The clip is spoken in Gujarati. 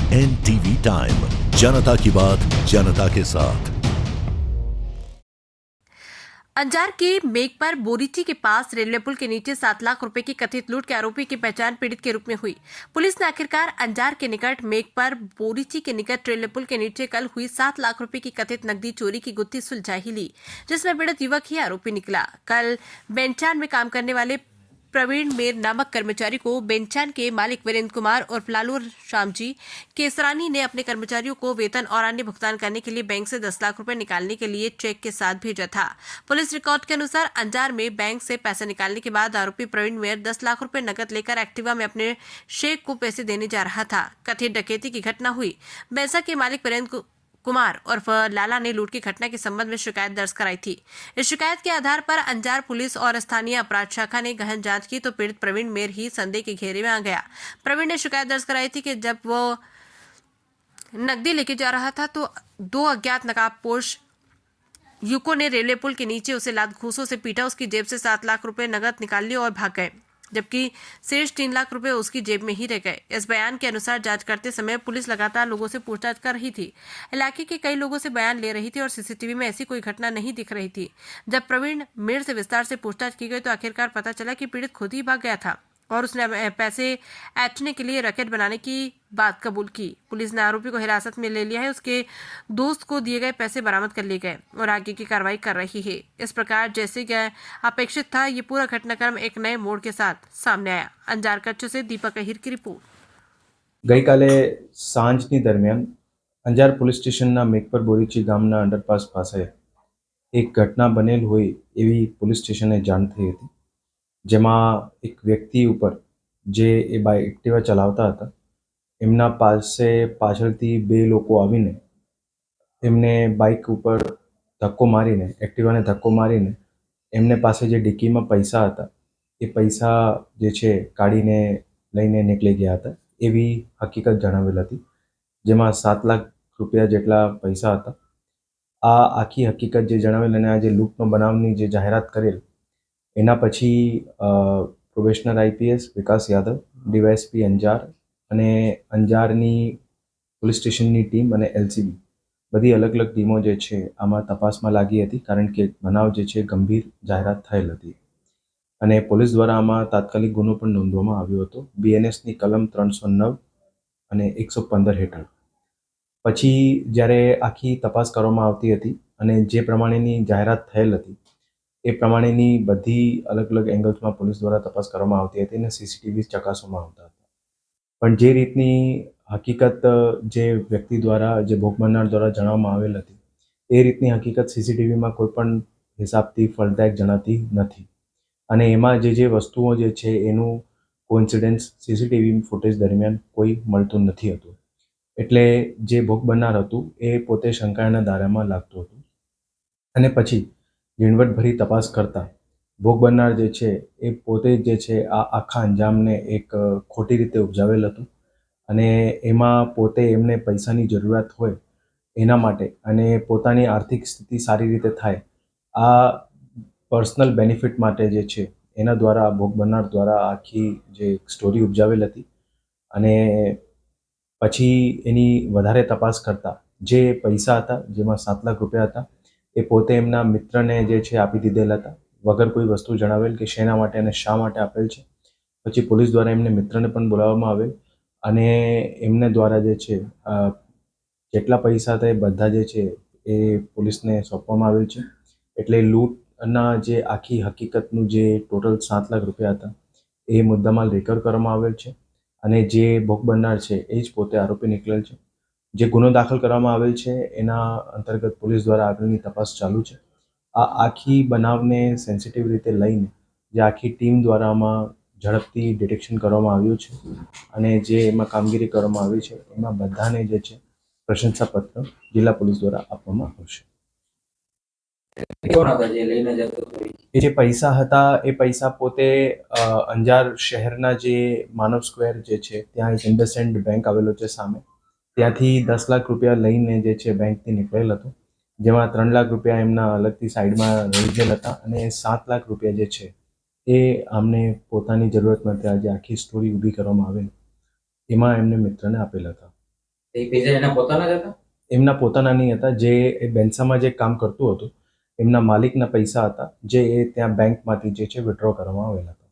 NTV टाइम, जनता की बात जनता के साथ। अंजार के मेघपर बोरीची के पास रेलवे पुल के नीचे 7 लाख रुपए की कथित लूट के आरोपी की पहचान पीड़ित के रूप में हुई। पुलिस ने आखिरकार अंजार के निकट मेघपर बोरीची के निकट रेलवे पुल के नीचे कल हुई 7 लाख रुपए की कथित नकदी चोरी की गुत्थी सुलझा ही ली, जिसमें पीड़ित युवक ही आरोपी निकला। कल बेंचान में काम करने वाले प्रवीण मेर नामक कर्मचारी को बेंचान के मालिक वीरेंद्र कुमार और फलालू श्यामजी केसरानी ने अपने कर्मचारियों को वेतन और अन्य भुगतान करने के लिए बैंक से 10 लाख रुपए निकालने के लिए चेक के साथ भेजा था। पुलिस रिकॉर्ड के अनुसार अंजार में बैंक से पैसे निकालने के बाद आरोपी प्रवीण मेर 10 लाख रुपए नकद लेकर एक्टिवा में अपने शेख को पैसे देने जा रहा था। कथित डकैती की घटना हुई। बैंसा के मालिक वीरेंद्र कुमार और लाला ने लूट की घटना के संबंध में शिकायत दर्ज कराई थी। इस शिकायत के आधार पर अंजार पुलिस और स्थानीय अपराध शाखा ने गहन जांच की तो पीड़ित प्रवीण मेर ही संदेह के घेरे में आ गया। प्रवीण ने शिकायत दर्ज कराई थी कि जब वो नकदी लेके जा रहा था तो 2 अज्ञात नकाबपोश युवकों ने रेलवे पुल के नीचे उसे लात घूंसों से पीटा, उसकी जेब से 7 लाख रुपए नकद निकाल लिए और भाग गए, जबकि शेष 3 लाख रुपए उसकी जेब में ही रह गए। इस बयान के अनुसार जांच करते समय पुलिस लगातार लोगों से पूछताछ कर रही थी। इलाके के कई लोगों से बयान ले रही थी और सीसीटीवी में ऐसी कोई घटना नहीं दिख रही थी। जब प्रवीण मेर से विस्तार से पूछताछ की गई तो आखिरकार पता चला कि पीड़ित खुद ही भाग गया था और उसने पैसे ऐंठने के लिए रैकेट बनाने की बात कबूल की। पुलिस ने आरोपी को हिरासत में ले लिया है। उसके दोस्त को दिए गए पैसे बरामद कर लिए गए और आगे की कार्रवाई कर रही है। इस प्रकार जैसे कि अपेक्षित था, ये पूरा घटनाक्रम एक नए मोड़ के साथ सामने आया। अंजार कच्चू से दीपक अहिर की रिपोर्ट। ગઈકાલે સાંજની દરમિયાન અંજાર પોલીસ સ્ટેશનના મેઘપર બોરીચી ગામના અંડરપાસ પાસે એક ઘટના બનેલ હોય એવી પોલીસ સ્ટેશને જાણ થઈ હતી, જેમાં એક વ્યક્તિ ઉપર જે એ બાઇક એક્ટિવા ચલાવતા હતા એમના પાસે પાછળથી 2 લોકો આવીને એમને બાઇક ઉપર ધક્કો મારીને એક્ટિવાને ધક્કો મારીને એમને પાસે જે ડિક્કીમાં પૈસા હતા એ પૈસા જે છે કાઢીને લઈને નીકળી ગયા હતા એવી હકીકત જણાવેલ હતી, જેમાં 7 લાખ રૂપિયા જેટલા પૈસા હતા। આ આખી હકીકત જે જણાવેલ અને આ જે લૂંટનો બનાવની જે જાહેરાત કરેલ એના પછી પ્રોબેશનર આઈપીએસ વિકાસ યાદવ, ડીવાયએસપી અંજાર અને અંજારની પોલીસ સ્ટેશનની ટીમ અને એલસીબી બધી અલગ અલગ ટીમો જે છે આમાં તપાસમાં લાગી હતી, કારણ કે બનાવ જે છે ગંભીર જાહેરાત થયેલ હતી અને પોલીસ દ્વારા આમાં તાત્કાલિક ગુનો પણ નોંધવામાં આવ્યો હતો બીએનએસની કલમ 309 અને 115 હેઠળ। પછી જ્યારે આખી તપાસ કરવામાં આવતી હતી અને જે પ્રમાણેની જાહેરાત થયેલ હતી એ પ્રમાણેની બધી અલગ અલગ એંગલ્સમાં પોલીસ દ્વારા તપાસ કરવામાં આવતી હતી અને સીસીટીવી ચકાસવામાં આવતા હતા, પણ જે રીતની હકીકત જે વ્યક્તિ દ્વારા જે ભોગ બનનાર દ્વારા જણાવવામાં આવેલ હતી એ રીતની હકીકત સીસીટીવીમાં કોઈ પણ હિસાબથી ફળદાયક જણાતી નથી અને એમાં જે વસ્તુઓ જે છે એનું કોઇન્સિડન્સ સીસીટીવી ફૂટેજ દરમિયાન કોઈ મળતું નથી હતું, એટલે જે ભોગ બનનાર હતું એ પોતે શંકાના દાયરામાં લાગતું હતું અને પછી ઝીણવટભરી તપાસ કરતા ભોગ બનનાર જે છે એ પોતે જે છે આ આખા અંજામને એક ખોટી રીતે ઉપજાવેલ હતું અને એમાં પોતે એમને પૈસાની જરૂરિયાત હોય એના માટે અને પોતાની આર્થિક સ્થિતિ સારી રીતે થાય આ પર્સનલ બેનિફિટ માટે જે છે એના દ્વારા ભોગ બનનાર દ્વારા આખી જે સ્ટોરી ઉપજાવેલ હતી અને પછી એની વધારે તપાસ કરતા જે પૈસા હતા જેમાં 7 લાખ રૂપિયા હતા એ પોતે એમના મિત્રને જે છે આપી દીધેલ હતા વગર કોઈ વસ્તુ જણાવેલ કે શેના માટે અને શા માટે આપેલ છે। પછી પોલીસ દ્વારા એમને મિત્રને પણ બોલાવવામાં આવેલ અને એમને દ્વારા જે છે જેટલા પૈસા હતા એ બધા જે છે એ પોલીસને સોંપવામાં આવેલ છે, એટલે લૂંટના જે આખી હકીકતનું જે ટોટલ 7 લાખ રૂપિયા હતા એ મુદ્દામાલ રિકવર કરવામાં આવેલ છે અને જે ભોગ બનનાર છે એ જ પોતે આરોપી નીકળેલ છે। જે ગુનો દાખલ કરવામાં આવેલ છે એના અંતર્ગત પોલીસ દ્વારા આગળની તપાસ ચાલુ છે। આ આખી બનાવને સેન્સિટિવ રીતે લઈને જે આખી ટીમ દ્વારા આમાં ઝડપથી ડિટેક્શન કરવામાં આવ્યું છે અને જે એમાં કામગીરી કરવામાં આવી છે એમાં બધાને જે છે પ્રશંસાપત્ર જિલ્લા પોલીસ દ્વારા આપવામાં આવશે। એ જે પૈસા હતા એ પૈસા પોતે અંજાર શહેરના જે માનવ સ્ક્વેર જે છે ત્યાં એક ઇન્ડસઇન્ડ બેંક આવેલો છે સામે, ત્યાંથી 10 લાખ રૂપિયા લઈને જે છે બેંકથી નીકળેલ હતો, જેમાં 3 લાખ રૂપિયા એમના અલગથી સાઈડમાં રહી હતા અને 7 લાખ રૂપિયા જે છે એ આમને પોતાની જરૂરત માટે આજે આખી સ્ટોરી ઊભી કરવામાં આવેલ એમાં એમને મિત્રને આપેલા હતા। એ પૈસા એના પોતાના જ હતા? એમના પોતાના નહીં હતા. જે એ બેન્સામાં જે કામ કરતું હતું એમના માલિકના પૈસા હતા, જે એ ત્યાં બેંકમાંથી જે છે વિડ્રો કરવામાં આવેલા હતા.